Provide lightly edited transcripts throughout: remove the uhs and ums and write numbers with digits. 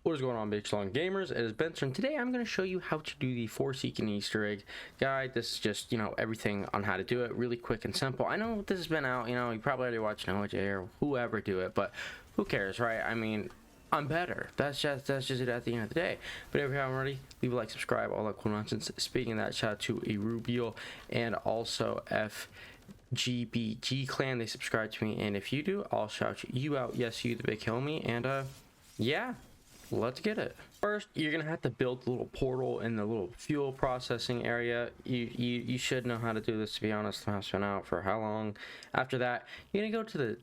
What is going on, Big Long Gamers? It is Benson. Today I'm going to show you how to do the Forsaken Easter egg guide. This is just, everything on how to do it, really quick and simple. I know this has been out, you probably already watched Noah J or whoever do it, but who cares, right? I mean, I'm better. That's just it at the end of the day. But if you haven't already, leave a like, subscribe, all that cool nonsense. Speaking of that, shout out to Arubio and also FGBG Clan. They subscribe to me, and if you do, I'll shout you out. Yes, you, the big homie. And yeah. Let's get it. First, you're gonna have to build a little portal in the little fuel processing area. You should know how to do this, to be honest. I've been out for how long. After that, you're gonna go to the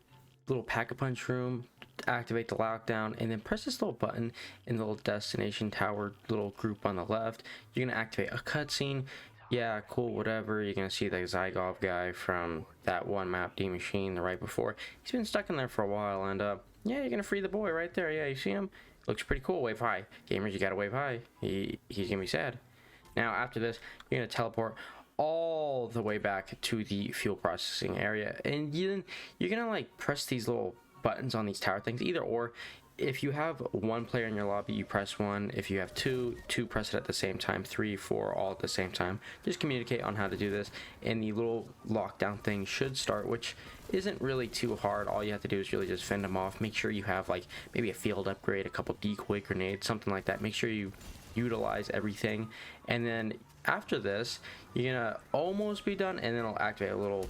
little pack-a-punch room, activate the lockdown, and then press this little button in the little destination tower little group on the left. You're gonna activate a cutscene. Yeah, cool, whatever. You're gonna see the Zygov guy from that one map, D Machine, the right before. He's been stuck in there for a while, and yeah, you're gonna free the boy right there. Yeah, you see him? Looks pretty cool. Wave high. Gamers, you gotta wave high. He's gonna be sad. Now, after this, you're gonna teleport all the way back to the fuel processing area. And you're gonna like press these little buttons on these tower things, either or. If you have one player in your lobby, you press one. If you have two, press it at the same time. 3, 4, all at the same time. Just communicate on how to do this, and the little lockdown thing should start, which isn't really too hard. All you have to do is really just fend them off. Make sure you have like maybe a field upgrade, a couple decoy grenades, something like that. Make sure you utilize everything, and then after this, you're gonna almost be done, and then it'll activate a little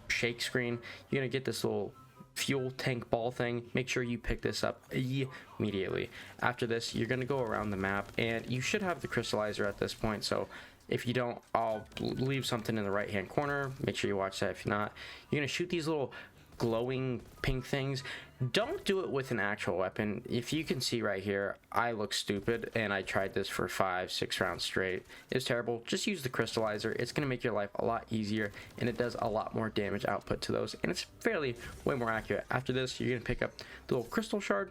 shake screen. You're gonna get this little fuel tank ball thing. Make sure you pick this up immediately. After this, you're going to go around the map, and you should have the crystallizer at this point. So if you don't, I'll leave something in the right hand corner. Make sure you watch that. If not, you're going to shoot these little glowing pink things. Don't do it with an actual weapon. If you can see right here, I look stupid, and I tried this for 5-6 rounds straight. It's terrible. Just use the crystallizer. It's going to make your life a lot easier, and it does a lot more damage output to those, and it's fairly way more accurate. After this, you're going to pick up the little crystal shard.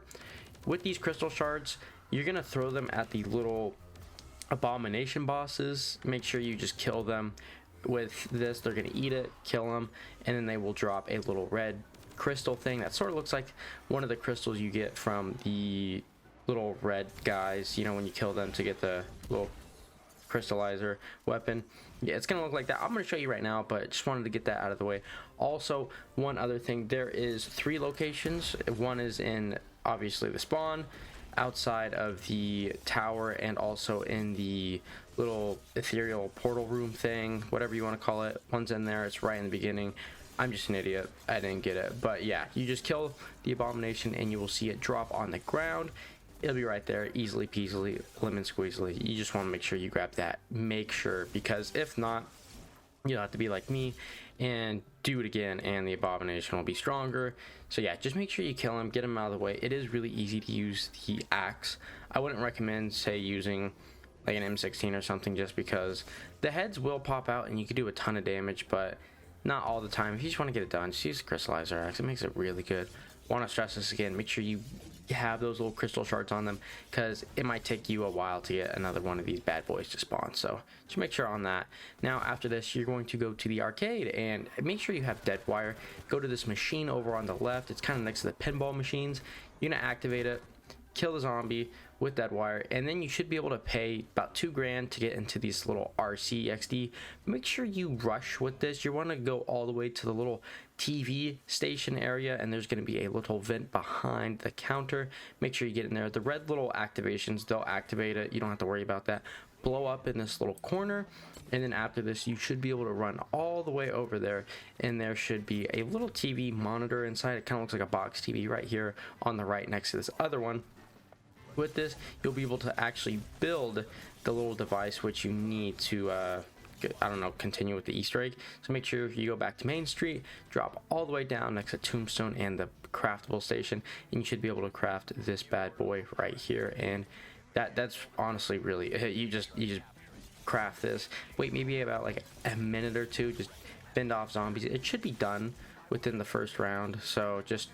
With these crystal shards, you're going to throw them at the little abomination bosses. Make sure you just kill them. With this, they're going to eat it, kill them, and then they will drop a little red crystal thing that sort of looks like one of the crystals you get from the little red guys, when you kill them to get the little crystallizer weapon. Yeah, it's gonna look like that. I'm gonna show you right now, but just wanted to get that out of the way. Also, one other thing, there is 3 locations. One is in obviously the spawn, outside of the tower, and also in the little ethereal portal room thing, whatever you want to call it. One's in there. It's right in the beginning. I'm just an idiot. I didn't get it. But yeah, you just kill the abomination and you will see it drop on the ground. It'll be right there, easily peasily, lemon squeezely. You just want to make sure you grab that. Make sure, because if not, you'll have to be like me and do it again, and the abomination will be stronger. So yeah, just make sure you kill him, get him out of the way. It is really easy to use the axe. I wouldn't recommend, say, using like an M16 or something, just because the heads will pop out and you can do a ton of damage, but not all the time. If you just want to get it done, just use the crystallizer axe. It makes it really good. Want to stress this again, make sure you have those little crystal shards on them, because it might take you a while to get another one of these bad boys to spawn. So just make sure on that. Now after this, you're going to go to the arcade and make sure you have dead wire. Go to this machine over on the left. It's kind of next to the pinball machines. You're gonna activate it, kill the zombie with that wire, and then you should be able to pay about $2 grand to get into these little RC XD. Make sure you rush with this. You want to go all the way to the little TV station area, and there's going to be a little vent behind the counter. Make sure you get in there. The red little activations, they'll activate it. You don't have to worry about that. Blow up in this little corner, and then after this, you should be able to run all the way over there, and there should be a little TV monitor inside. It kind of looks like a box TV right here on the right next to this other one. With this, you'll be able to actually build the little device which you need to continue with the Easter egg. So make sure you go back to Main Street, drop all the way down next to Tombstone and the craftable station, and you should be able to craft this bad boy right here. And that's honestly really, you just craft this. Wait maybe about like a minute or two, just fend off zombies. It should be done within the first round, so just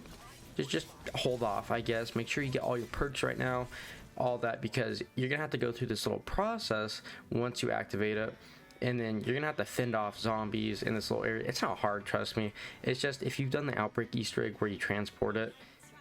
hold off, I guess. Make sure you get all your perks right now, all that, because you're gonna have to go through this little process once you activate it, and then you're gonna have to fend off zombies in this little area. It's not hard, trust me. It's just, if you've done the Outbreak Easter egg where you transport it,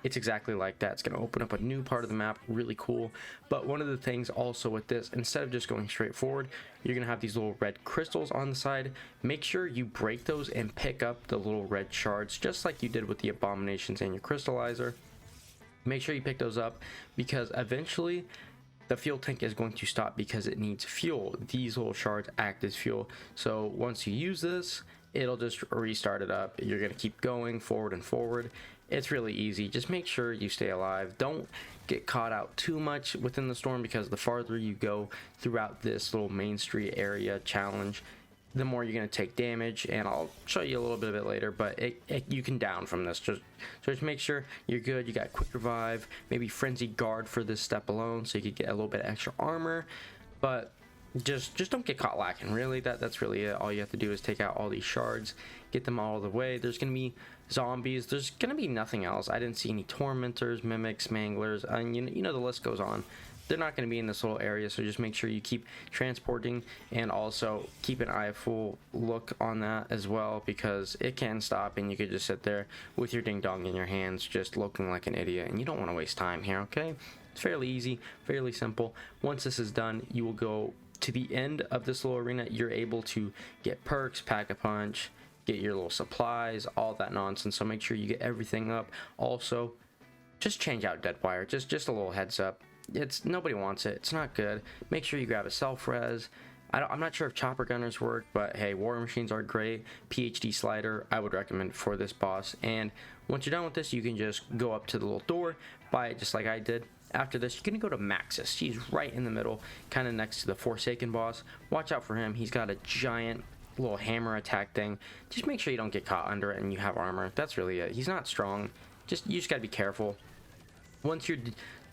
It's exactly like that. It's going to open up a new part of the map, really cool. But one of the things also with this, instead of just going straight forward, you're going to have these little red crystals on the side. Make sure you break those and pick up the little red shards, just like you did with the abominations and your crystallizer. Make sure you pick those up, because eventually the fuel tank is going to stop because it needs fuel. These little shards act as fuel. So once you use this, it'll just restart it up. You're going to keep going forward and forward. It's really easy. Just make sure you stay alive. Don't get caught out too much within the storm, because the farther you go throughout this little main street area challenge, the more you're going to take damage, and I'll show you a little bit of it later, but you can down from this. So just make sure you're good. You got quick revive, maybe frenzy guard for this step alone, so you could get a little bit of extra armor, but just don't get caught lacking. Really, that's really it. All you have to do is take out all these shards, get them all the way. There's gonna be zombies, there's gonna be nothing else. I didn't see any tormentors, mimics, manglers, and you know the list goes on. They're not going to be in this little area, so just make sure you keep transporting, and also keep an eye full look on that as well, because it can stop and you could just sit there with your ding dong in your hands just looking like an idiot, and you don't want to waste time here. Okay, it's fairly easy, fairly simple. Once this is done, you will go to the end of this little arena. You're able to get perks, pack a punch, get your little supplies, all that nonsense, so make sure you get everything up. Also, just change out Deadwire, just a little heads up. Nobody wants it. It's not good. Make sure you grab a self-res. I'm not sure if chopper gunners work, but hey, war machines are great. PhD slider, I would recommend for this boss. And once you're done with this, you can just go up to the little door, buy it just like I did. After this, you're gonna go to Maxis. He's right in the middle, kind of next to the Forsaken boss. Watch out for him. He's got a giant little hammer attack thing. Just make sure you don't get caught under it and you have armor. That's really it. He's not strong. You just gotta be careful. Once you're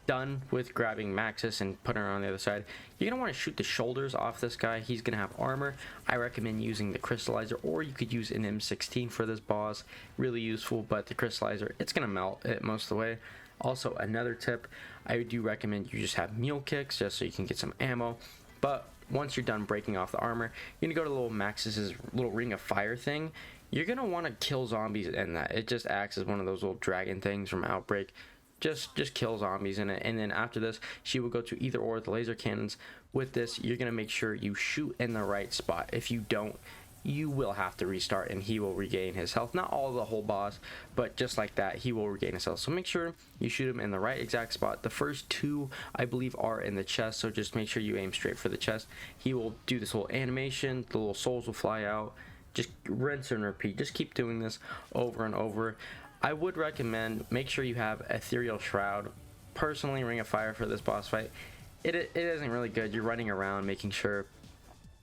done with grabbing Maxis and putting her on the other side, you're gonna want to shoot the shoulders off this guy. He's gonna have armor. I recommend using the crystallizer, or you could use an M16 for this boss. Really useful, but the crystallizer, it's gonna melt it most of the way. Also, another tip, I do recommend you just have mule kicks, just so you can get some ammo. But once you're done breaking off the armor, you're gonna go to little Maxis's little ring of fire thing. You're gonna want to kill zombies in that. It just acts as one of those little dragon things from Outbreak. Just kill zombies in it. And then after this, she will go to either or the laser cannons. With this, you're gonna make sure you shoot in the right spot. If you don't, you will have to restart and he will regain his health. Not all the whole boss, but just like that, he will regain his health. So make sure you shoot him in the right exact spot. The first two, I believe, are in the chest, so just make sure you aim straight for the chest. He will do this little animation, the little souls will fly out. Just rinse and repeat. Just keep doing this over and over. I would recommend, make sure you have Ethereal Shroud. Personally, Ring of Fire for this boss fight, it isn't really good. You're running around making sure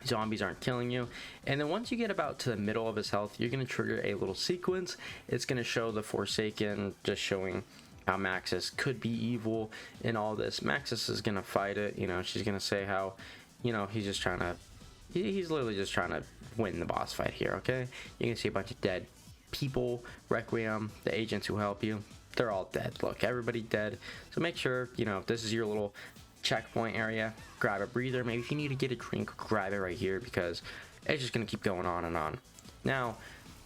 zombies aren't killing you. And then once you get about to the middle of his health, you're going to trigger a little sequence. It's going to show the Forsaken, just showing how Maxis could be evil in all this. Maxis is going to fight it. You know, she's going to say how, you know, he's just trying to, he's literally just trying to win the boss fight here, okay? You can see a bunch of dead people. Requiem, the agents who help you, they're all dead. Look, everybody dead. So make sure, you know, if this is your little checkpoint area, grab a breather. Maybe if you need to get a drink, grab it right here, because it's just going to keep going on and on. Now,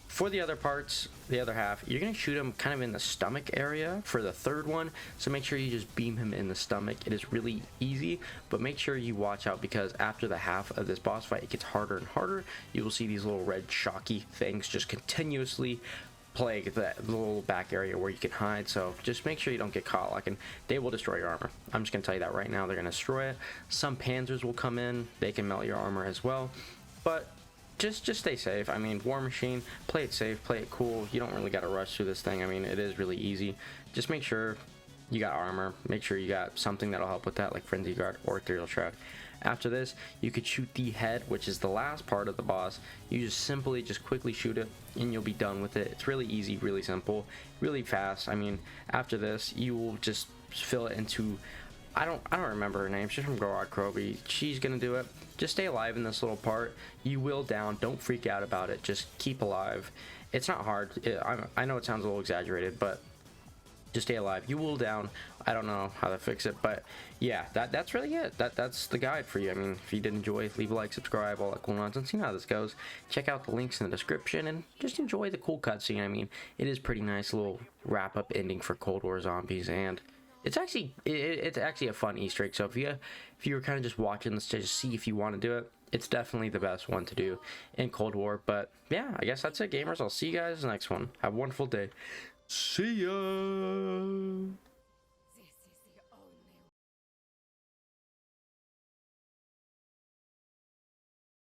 for the other parts, the other half, you're going to shoot him kind of in the stomach area for the third one. So make sure you just beam him in the stomach. It is really easy, but make sure you watch out, because after the half of this boss fight, it gets harder and harder. You will see these little red shocky things just continuously plague the little back area where you can hide. So just make sure you don't get caught, like, and they will destroy your armor. I'm just going to tell you that right now. They're going to destroy it. Some panzers will come in. They can melt your armor as well. But just stay safe. I mean, War Machine, play it safe, play it cool. You don't really got to rush through this thing. I mean, it is really easy. Just make sure you got armor. Make sure you got something that'll help with that, like Frenzy Guard or Ethereal Shroud. After this, you could shoot the head, which is the last part of the boss. You just quickly shoot it, and you'll be done with it. It's really easy, really simple, really fast. I mean, after this, you will just fill it into, I don't remember her name. She's from Gorod Krobi. She's gonna do it. Just stay alive in this little part. You will down. Don't freak out about it. Just keep alive. It's not hard. I know it sounds a little exaggerated, but to stay alive. You will down. I don't know how to fix it, but yeah, that's really it. That's the guide for you. I mean, if you did enjoy, leave a like, subscribe, all that cool nonsense. You know how this goes. Check out the links in the description and just enjoy the cool cutscene. I mean, it is pretty nice little wrap up ending for Cold War Zombies, and it's actually it's actually a fun Easter egg. So if you were kind of just watching this to just see if you want to do it, it's definitely the best one to do in Cold War. But yeah, I guess that's it, gamers. I'll see you guys next one. Have a wonderful day. See ya.